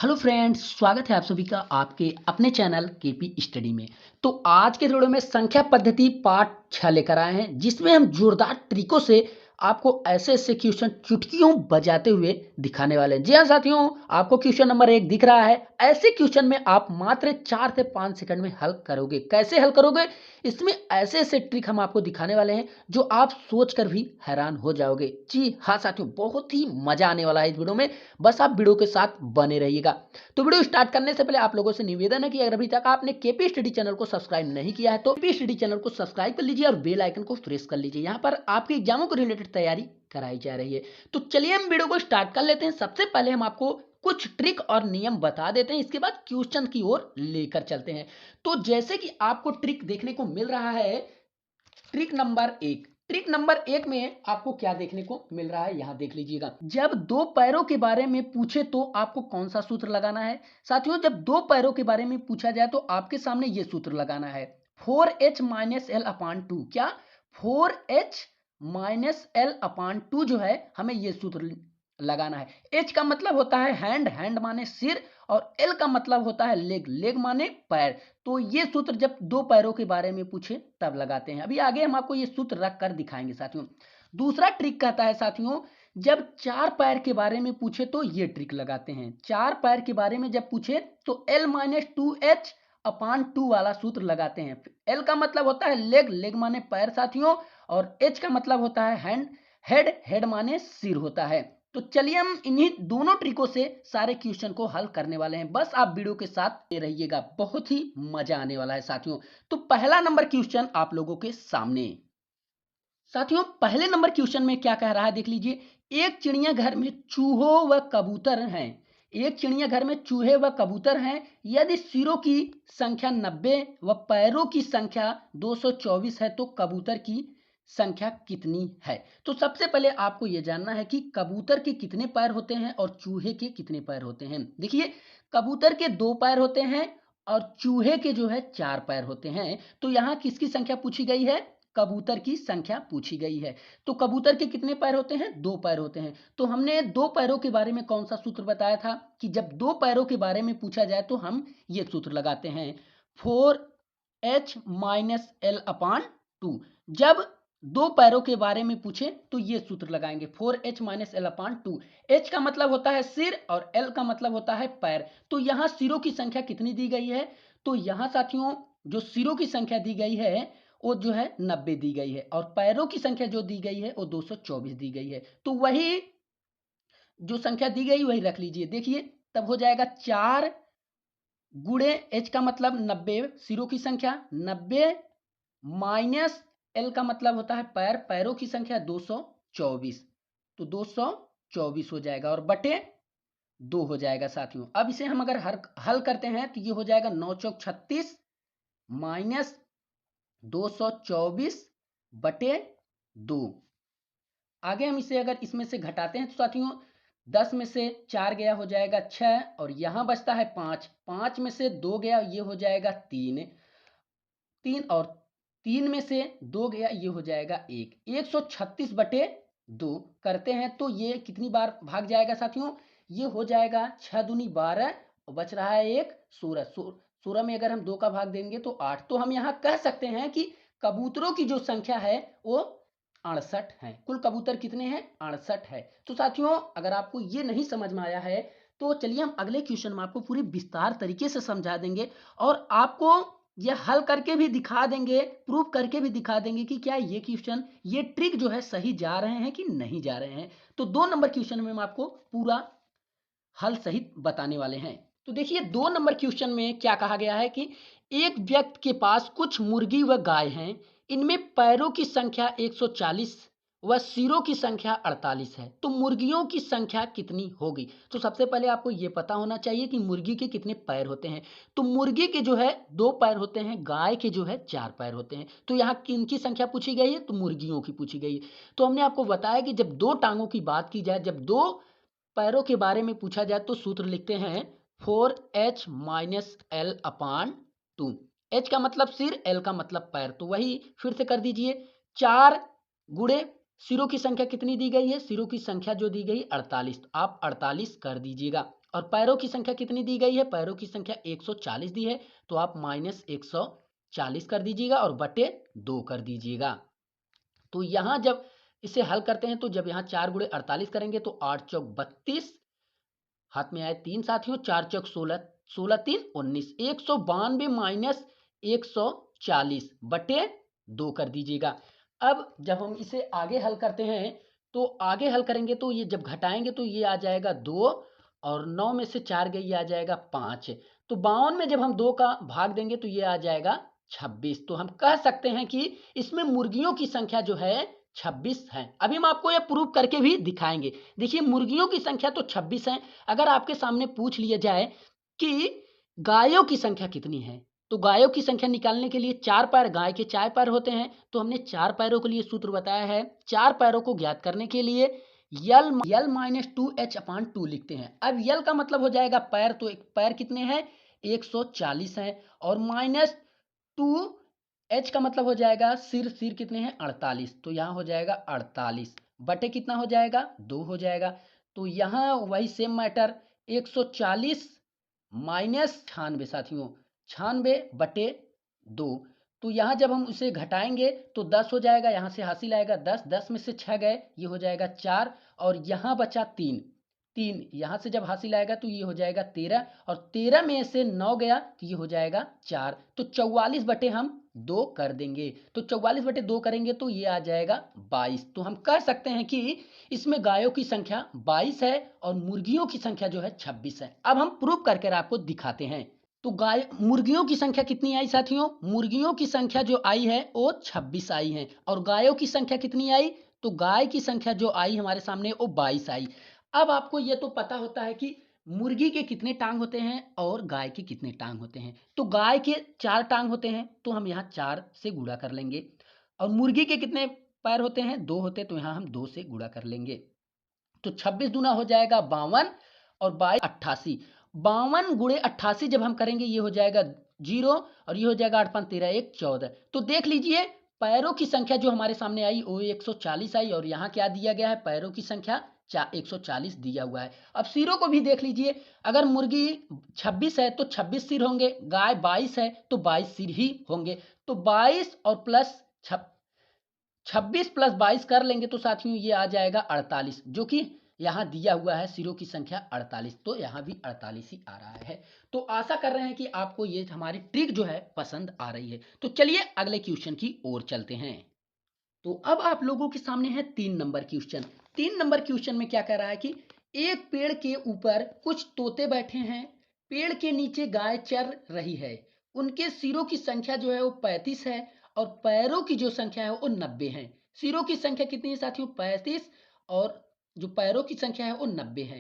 Hello friends, स्वागत है आप सभी का आपके अपने चैनल केपी स्टडी में। तो आज के वीडियो में संख्या पद्धति पार्ट 6 लेकर आए हैं, जिसमें हम जोरदार तरीकों से आपको ऐसे ऐसे क्वेश्चन चुटकियों बजाते हुए दिखाने वाले हैं। जी हाँ साथियों, आपको क्वेश्चन नंबर 1 दिख रहा है। ऐसे क्वेश्चन में आप मात्र 4 से 5 सेकंड में हल करोगे। कैसे हल करोगे? इसमें ऐसे ऐसे ट्रिक हम आपको दिखाने वाले हैं जो आप सोचकर भी हैरान हो जाओगे। जी हाँ साथियों, बहुत ही मजा आने वाला है इस वीडियो में। बस आप वीडियो के साथ बने रहिएगा। तो वीडियो स्टार्ट करने से पहले आप लोगों से निवेदन है कि अगर अभी तक आपने केपी स्टडी चैनल को सब्सक्राइब नहीं किया है तो केपी स्टडी चैनल को सब्सक्राइब कर लीजिए और बेल आइकन को प्रेस कर लीजिए। यहाँ पर आपके एग्जामों को रिलेटेड तैयारी कराई जा रही है। तो चलिए हम वीडियो को स्टार्ट कर लेते हैं। सबसे पहले हम आपको कुछ ट्रिक और नियम बता देते हैं, इसके बाद क्वेश्चन की ओर लेकर चलते हैं। तो जैसे कि आपको ट्रिक देखने को मिल रहा है, ट्रिक नंबर 1 में आपको क्या देखने को मिल रहा है, यहां देख लीजिएगा। जब दो पैरों के बारे में पूछे तो आपको कौन सा सूत्र लगाना है? साथियों, जब दो पैरों के बारे में पूछा जाए तो आपके सामने यह सूत्र लगाना है, 4h minus L upon two. क्या? 4h minus L upon two जो है, हमें यह सूत्र लगाना है। एच का मतलब होता है हैंड, हैंड माने सिर, और एल का मतलब होता है लेग, लेग माने पैर। तो ये सूत्र जब दो पैरों के बारे में पूछे तब लगाते हैं। अभी आगे हम आपको ये सूत्र रख कर दिखाएंगे साथियों। दूसरा ट्रिक कहता है साथियों, जब चार पैर के बारे में पूछे तो ये ट्रिक लगाते हैं। चार पैर के बारे में जब पूछे तो L minus two H upon two वाला सूत्र लगाते हैं। एल का मतलब होता है लेग, लेग माने पैर साथियों, और एच का मतलब होता है हैंड, हेड, हेड माने सिर होता है। तो चलिए हम इन्हीं दोनों ट्रिकों से सारे क्वेश्चन को हल करने वाले हैं। बस आप वीडियो के साथ रहिएगा, बहुत ही मजा आने वाला है साथियों। तो पहला नंबर क्वेश्चन आप लोगों के सामने। साथियों, पहले नंबर क्वेश्चन में क्या कह रहा है देख लीजिए। एक चिड़ियाघर में चूहों व कबूतर हैं। एक चिड़ियाघर में चूहे व कबूतर हैं। यदि सिरों की संख्या 90 व पैरों की संख्या 224 है तो कबूतर की संख्या कितनी है? तो सबसे पहले आपको यह जानना है कि कबूतर के कितने पैर होते हैं और चूहे के कितने पैर होते हैं। देखिए, कबूतर के 2 पैर होते हैं और चूहे के जो है 4 पैर होते हैं। तो यहां किसकी संख्या पूछी गई है? कबूतर की संख्या पूछी गई है। तो कबूतर के कितने पैर होते हैं? 2 पैर होते हैं। तो हमने 2 पैरों के बारे में कौन सा सूत्र बताया था कि जब 2 पैरों के बारे में पूछा जाए तो हम ये सूत्र लगाते हैं, 4h minus L upon two. जब 2 पैरों के बारे में पूछे तो ये सूत्र लगाएंगे, 4h minus L upon two. H का मतलब होता है सिर और एल का मतलब होता है पैर। तो यहां सिरों की संख्या कितनी दी गई है? तो यहां साथियों जो सिरों की संख्या दी गई है वो जो है 90 दी गई है, और पैरों की संख्या जो दी गई है वो 224 दी गई है। तो वही जो संख्या दी गई वही रख लीजिए। देखिए, तब हो जाएगा 4 गुणे एच का मतलब 90 सिरों की संख्या, 90 माइनस एल का मतलब होता है पैर, पैरों की संख्या 224। तो 224 हो जाएगा और बटे 2 हो जाएगा साथियों। अब इसे हम अगर हल करते हैं तो ये हो जाएगा 9 चौक 36 माइनस 224 बटे 2। आगे हम इसे अगर इसमें से घटाते हैं तो साथियों 10 में से 4 गया हो जाएगा 6, और यहां बचता है 5, 5 में से 2 गया ये हो जाएगा 3, 3 और 3 में से 2 गया ये हो जाएगा 1। 136 बटे 2 करते हैं तो ये कितनी बार भाग जाएगा साथियों? ये हो जाएगा 6 दूनी 12, और बच रहा है 1 16। 16 में अगर हम 2 का भाग देंगे तो 8। तो हम यहाँ कह सकते हैं कि कबूतरों की जो संख्या है वो 68 है। कुल कबूतर कितने हैं? 68 है। तो साथियों, अगर आपको ये नहीं समझ में आया है तो चलिए हम अगले क्वेश्चन में आपको पूरी विस्तार तरीके से समझा देंगे, और आपको ये हल करके भी दिखा देंगे, प्रूफ करके भी दिखा देंगे कि क्या ये क्वेश्चन, ये ट्रिक जो है सही जा रहे हैं कि नहीं जा रहे हैं। तो 2 नंबर क्वेश्चन में हम आपको पूरा हल सहित बताने वाले हैं। तो देखिए, 2 नंबर क्वेश्चन में क्या कहा गया है कि एक व्यक्ति के पास कुछ मुर्गी व गाय हैं। इनमें पैरों की संख्या 140 व सिरों की संख्या 48 है। तो मुर्गियों की संख्या कितनी होगी? तो सबसे पहले आपको यह पता होना चाहिए कि मुर्गी के कितने पैर होते हैं। तो मुर्गी के जो है 2 पैर होते हैं, गाय के जो है 4 पैर होते हैं। तो यहाँ किनकी संख्या पूछी गई है? तो मुर्गियों की पूछी गई है। तो हमने आपको बताया कि जब 2 टांगों की बात की जाए, जब 2 पैरों के बारे में पूछा जाए तो सूत्र लिखते हैं 4h minus L upon two. H का मतलब सिर, एल का मतलब पैर। तो वही फिर से कर दीजिए, 4 गुणे सिरों की संख्या कितनी दी गई है? सिरों की संख्या जो दी गई 48, तो आप 48 कर दीजिएगा। और पैरों की संख्या कितनी दी गई है? पैरों की संख्या 140 दी है, तो आप माइनस 140 कर दीजिएगा और बटे 2 कर दीजिएगा। तो यहाँ जब इसे हल करते हैं तो जब यहाँ 4 गुणे 48 करेंगे तो 8 चौक 32, हाथ में आए 3 साथियों, 4 चौक 16, 16 3 19, 192 माइनस 140 बटे 2 कर दीजिएगा। अब जब हम इसे आगे हल करते हैं तो आगे हल करेंगे तो ये जब घटाएंगे तो ये आ जाएगा 2 और 9 में से 4 गई, ये आ जाएगा 5। तो 52 में जब हम 2 का भाग देंगे तो ये आ जाएगा 26। तो हम कह सकते हैं कि इसमें मुर्गियों की संख्या जो है 26 है। अभी हम आपको ये प्रूव करके भी दिखाएंगे। देखिए मुर्गियों की संख्या तो 26 है। अगर आपके सामने पूछ लिया जाए कि गायों की संख्या कितनी है, तो गायों की संख्या निकालने के लिए 4 पैर, गाय के 4 पैर होते हैं, तो हमने 4 पैरों के लिए सूत्र बताया है। 4 पैरों को ज्ञात करने के लिए यल माइनस 2h/2 लिखते हैं। अब यल का मतलब हो जाएगा पैर, तो एक पैर कितने हैं? 140 है, और माइनस 2 एच का मतलब हो जाएगा सिर, सिर कितने हैं? 48, तो यहाँ हो जाएगा 48 बटे कितना हो जाएगा? 2 हो जाएगा। तो यहाँ वही सेम मैटर, 140 माइनस 96 साथियों, 96 बटे 2। तो यहाँ जब हम उसे घटाएंगे तो 10 हो जाएगा, यहाँ से हासिल आएगा 10, 10 में से 6 गए, ये हो जाएगा 4, और यहाँ बचा 3, 3 यहाँ से जब हासिल आएगा तो ये हो जाएगा 13, और 13 में से 9 गया तो ये हो जाएगा 4। तो 44 बटे हम 2 कर देंगे, तो 44 बटे 2 करेंगे तो ये आ जाएगा 22। तो हम कह सकते हैं कि इसमें गायों की संख्या 22 है और मुर्गियों की संख्या जो है 26 है। अब हम प्रूव करके आपको दिखाते हैं। तो गाय मुर्गियों की संख्या कितनी आई साथियों? मुर्गियों की संख्या जो आई है वो 26 आई है, और गायों की संख्या कितनी आई? तो गाय की संख्या जो आई हमारे सामने वो 22 आई। अब आपको ये तो पता होता है कि मुर्गी के कितने टांग होते हैं और गाय के कितने टांग होते हैं। तो गाय के 4 टांग होते हैं, तो हम यहाँ 4 से गुणा कर लेंगे, और मुर्गी के कितने पैर होते हैं? 2 होते हैं, तो यहाँ हम 2 से गुणा कर लेंगे। तो 26 दूना हो जाएगा 52, और 22 88। 52 गुणे 88 जब हम करेंगे ये हो जाएगा 0, और ये हो जाएगा 8 5 13 1 14। तो देख लीजिए पैरों की संख्या जो हमारे सामने आई वो 140 आई, और यहाँ क्या दिया गया है? पैरों की संख्या 140 दिया हुआ है। अब सिरों को भी देख लीजिए, अगर मुर्गी 26 है तो 26 सिर होंगे, गाय 22 है तो 22 सिर ही होंगे। तो 22 और प्लस 26 प्लस 22 कर लेंगे तो साथियों ये आ जाएगा 48, जो कि यहाँ दिया हुआ है सिरों की संख्या 48, तो यहाँ भी 48 ही आ रहा है। तो आशा कर रहे हैं कि आपको ये हमारी ट्रिक जो है पसंद आ रही है। तो चलिए अगले क्वेश्चन की ओर चलते हैं। तो अब आप लोगों के सामने है 3 नंबर क्वेश्चन। 3 नंबर क्वेश्चन में क्या कह रहा है कि एक पेड़ के ऊपर कुछ तोते बैठे हैं, पेड़ के नीचे गाय चर रही है, उनके सिरों की संख्या जो है वो 35 है, और पैरों की जो संख्या है वो 90 है। सिरों की संख्या कितनी है साथियों? 35, और जो पैरों की संख्या है वो 90 है।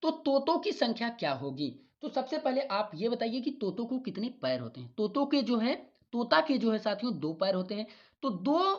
तो तोतों की संख्या क्या होगी? तो सबसे पहले आप ये बताइए कि तोतों को कितने पैर होते हैं? तोतों के जो है, तोता के जो है साथियों 2 पैर होते हैं। तो 2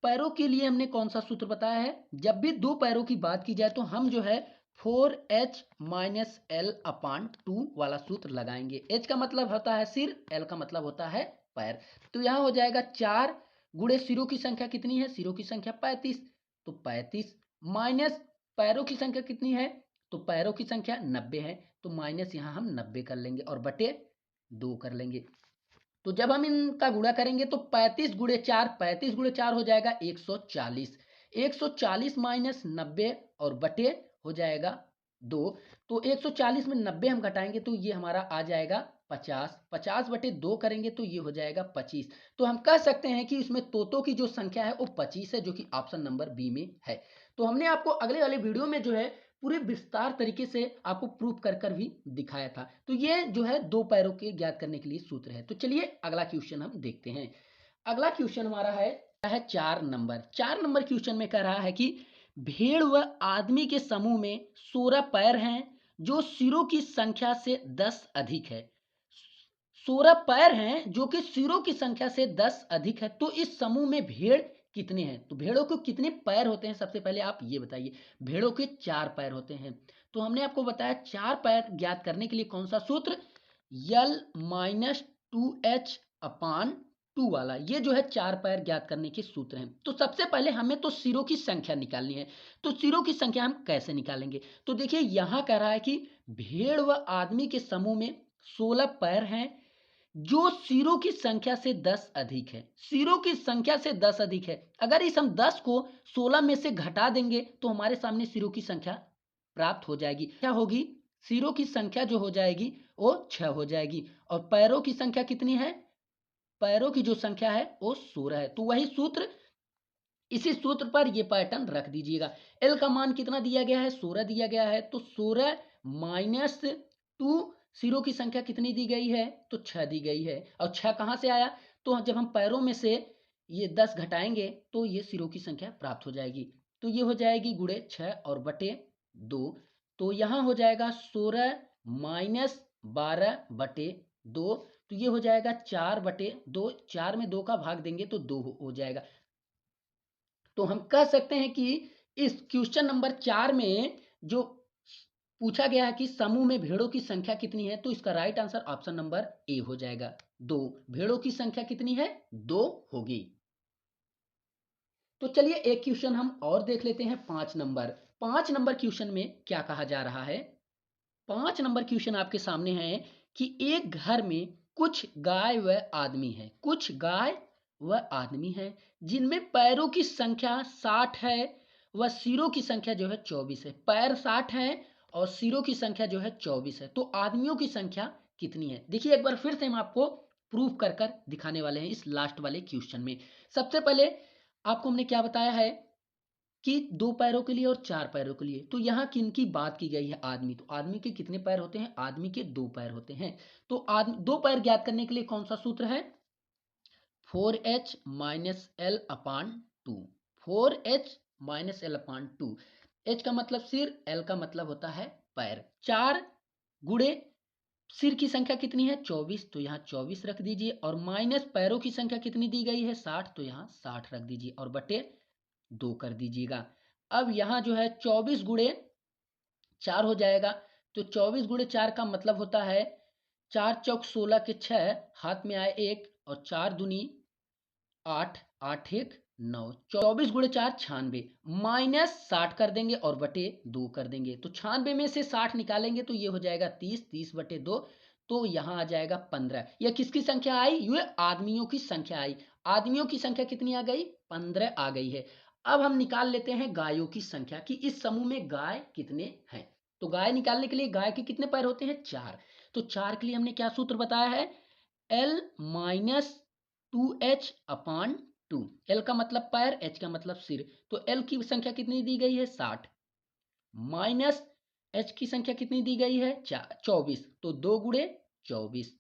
पैरों के लिए हमने कौन सा सूत्र बताया है? जब भी 2 पैरों की बात की जाए तो हम जो है 4h माइनस एल अपान 2 वाला सूत्र लगाएंगे। h का मतलब होता है सिर, l का मतलब होता है पैर। तो यहाँ हो जाएगा 4 गुणे सिरों की संख्या कितनी है? सिरों की संख्या 35, तो 35 माइनस पैरों की संख्या कितनी है? तो पैरों की संख्या 90 है, तो माइनस यहाँ हम 90 कर लेंगे और बटे 2 कर लेंगे। तो जब हम इनका गुणा करेंगे तो 35 गुणे 4, 35 गुणे 4 हो जाएगा 140, 140 माइनस 90 और बटे हो जाएगा 2। तो 140 में 90 हम घटाएंगे तो ये हमारा आ जाएगा 50, 50 बटे 2 करेंगे तो ये हो जाएगा 25। तो हम कह सकते हैं कि इसमें तोतों की जो संख्या है वो 25 है, जो कि ऑप्शन नंबर बी में है। तो हमने आपको अगले वाले वीडियो में जो है पूरे विस्तार तरीके से आपको प्रूफ कर कर भी दिखाया था। तो ये जो है 2 पैरों के ज्ञात करने के लिए सूत्र है। तो चलिए अगला क्वेश्चन हम देखते हैं। अगला क्वेश्चन हमारा है 4 नंबर। 4 नंबर क्वेश्चन में कह रहा है कि भेड़ व आदमी के समूह में 16 पैर हैं, जो सिरों की संख्या से 10 अधिक है। 16 पैर हैं जो कि सिरों की संख्या से 10 अधिक है, तो इस समूह में भेड़ कितने हैं? तो भेड़ों को कितने पैर होते हैं? सबसे पहले आप ये बताइए। भेड़ों के 4 पैर होते हैं। तो हमने आपको बताया 4 पैर ज्ञात करने के लिए कौन सा सूत्र? यल माइनस 2h अपान 2 वाला, ये जो है 4 पैर ज्ञात करने के सूत्र हैं। तो सबसे पहले हमें तो सिरों की संख्या निकालनी है। तो सिरों की संख्या हम कैसे निकालेंगे? तो देखिए यहाँ कह रहा है कि भेड़ व आदमी के समूह में 16 पैर हैं जो सिरों की संख्या से 10 अधिक है। सिरों की संख्या से 10 अधिक है। अगर इस हम 10 को 16 में से घटा देंगे तो हमारे सामने सिरों की संख्या प्राप्त हो जाएगी। क्या होगी? सिरों की संख्या जो हो जाएगी वो 6 हो जाएगी। और पैरों की संख्या कितनी है? पैरों की जो संख्या है वो 16 है। तो वही सूत्र, इसी सूत्र पर ये पैटर्न रख दीजिएगा। एल का मान कितना दिया गया है? 16 दिया गया है। तो 16 माइनस 2, सिरों की संख्या कितनी दी गई है? तो 6 दी गई है। और 6 कहाँ से आया? तो जब हम पैरों में से ये 10 घटाएंगे तो ये सिरों की संख्या प्राप्त हो जाएगी। तो ये हो जाएगी गुणे 6 और बटे 2। तो यहाँ हो जाएगा 16 माइनस 12 बटे 2। तो ये हो जाएगा 4 बटे 2। 4 में 2 का भाग देंगे तो 2 हो जाएगा। तो हम कह सकते हैं कि इस क्वेश्चन नंबर 4 में जो पूछा गया है कि समूह में भेड़ों की संख्या कितनी है, तो इसका right answer option number A हो जाएगा, 2। भेड़ों की संख्या कितनी है? 2 होगी। तो चलिए एक क्वेश्चन हम और देख लेते हैं, 5 नंबर। 5 नंबर क्वेश्चन में क्या कहा जा रहा है? 5 नंबर क्वेश्चन आपके सामने है कि एक घर में कुछ गाय व आदमी है। कुछ गाय व आदमी है जिनमें पैरों की संख्या 60 है व सिरों की संख्या जो है 24 है। पैर 60 है और सिरों की संख्या जो है 24 है। तो आदमियों की संख्या कितनी है? देखिए एक बार फिर से हम आपको प्रूफ कर कर दिखाने वाले हैं इस लास्ट वाले क्वेश्चन में। सबसे पहले आपको हमने क्या बताया है कि 2 पैरों के लिए और 4 पैरों के लिए। तो यहाँ किनकी बात की गई है? आदमी। तो आदमी के कितने पैर होते हैं? आदमी के 2 पैर होते हैं। तो आदमी 2 पैर ज्ञात करने के लिए कौन सा सूत्र है? 4h माइनस एल अपान 2। 4h माइनस एल अपान 2। एच का मतलब सिर, एल का मतलब होता है पैर। 4 गुणे सिर की संख्या कितनी है? 24। तो यहाँ 24 रख दीजिए और माइनस पैरों की संख्या कितनी दी गई है? 60। तो यहाँ 60 रख दीजिए और बटे 2 कर दीजिएगा। अब यहाँ जो है 24 गुणे 4 हो जाएगा। तो 24 गुणे 4 का मतलब होता है 4 चौक 16 के 6, हाथ में आए 1 और 4 दूनी 8, 8 1 9। 24 गुणे 4 96, माइनस 60 कर देंगे और बटे 2 कर देंगे। तो 96 में से 60 निकालेंगे तो ये हो जाएगा 30, 30 बटे 2। तो यहाँ आ जाएगा 15। यह किसकी संख्या आई? ये आदमियों की संख्या आई। आदमियों की संख्या कितनी आ गई? 15 आ गई है। अब हम निकाल लेते हैं गायों की संख्या कि इस समूह में गाय कितने हैं। तो गाय निकालने के लिए गाय के कितने पैर होते हैं? 4। तो 4 के लिए हमने क्या सूत्र बताया है? L माइनस 2h अपान 2। एल का मतलब पैर, एच का मतलब सिर। तो एल की संख्या कितनी दी गई है? 60 माइनस एच की संख्या कितनी दी गई है? 24। तो 2 गुणे 24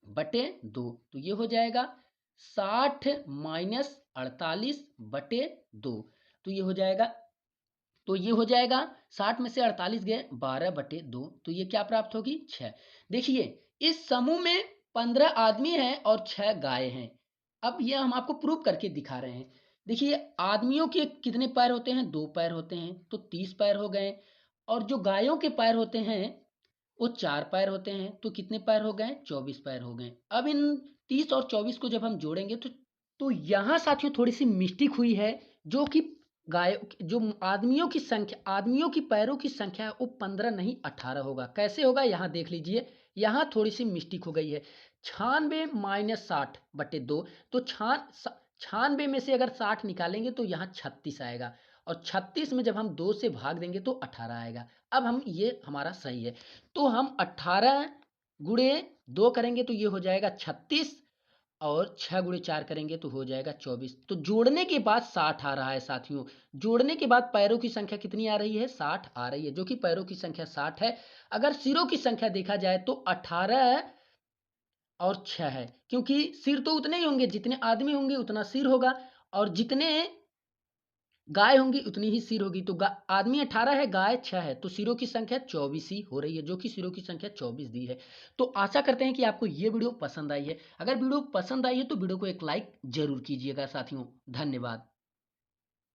बटे 2। तो ये हो जाएगा 60 माइनस 48 बटे 2। तो ये हो जाएगा 60 में से 48 गए 12 बटे 2। तो ये क्या प्राप्त होगी? 6। देखिए इस समूह में 15 आदमी हैं और 6 गाय हैं। अब ये हम आपको प्रूव करके दिखा रहे हैं। देखिए आदमियों के कितने पैर होते हैं? 2 पैर होते हैं। तो 30 पैर हो गए। और जो गायों के पैर होते हैं वो 4 पैर होते हैं। तो कितने पैर हो गए? 24 पैर हो गए। अब इन 30 और 24 को जब हम जोड़ेंगे तो यहाँ साथियों थोड़ी सी मिस्टेक हुई है, जो कि गाय जो आदमियों की पैरों की संख्या है वो 15 नहीं 18 होगा। कैसे होगा? यहाँ देख लीजिए, यहाँ थोड़ी सी मिस्टेक हो गई है। 96 माइनस 60 बटे 2। तो 96 में से अगर 60 निकालेंगे तो यहाँ 36 आएगा और 36 में जब हम 2 से भाग देंगे तो 18 आएगा। अब हम ये हमारा सही है। तो हम 18 गुणे 2 करेंगे तो ये हो जाएगा 36 और 6 गुणे 4 करेंगे तो हो जाएगा 24। तो जोड़ने के बाद 60 आ रहा है साथियों। जोड़ने के बाद पैरों की संख्या कितनी आ रही है? 60 आ रही है, जो कि पैरों की संख्या 60 है। अगर सिरों की संख्या देखा जाए तो 18 और 6 है, क्योंकि सिर तो उतने ही होंगे, जितने आदमी होंगे उतना सिर होगा और जितने गाय होंगी उतनी ही सिर होगी। तो आदमी 18 है, गाय 6 है। तो सिरों की संख्या 24 ही हो रही है, जो कि सिरों की संख्या 24 दी है। तो आशा करते हैं कि आपको ये वीडियो पसंद आई है। अगर वीडियो पसंद आई है तो वीडियो को एक लाइक जरूर कीजिएगा साथियों। धन्यवाद।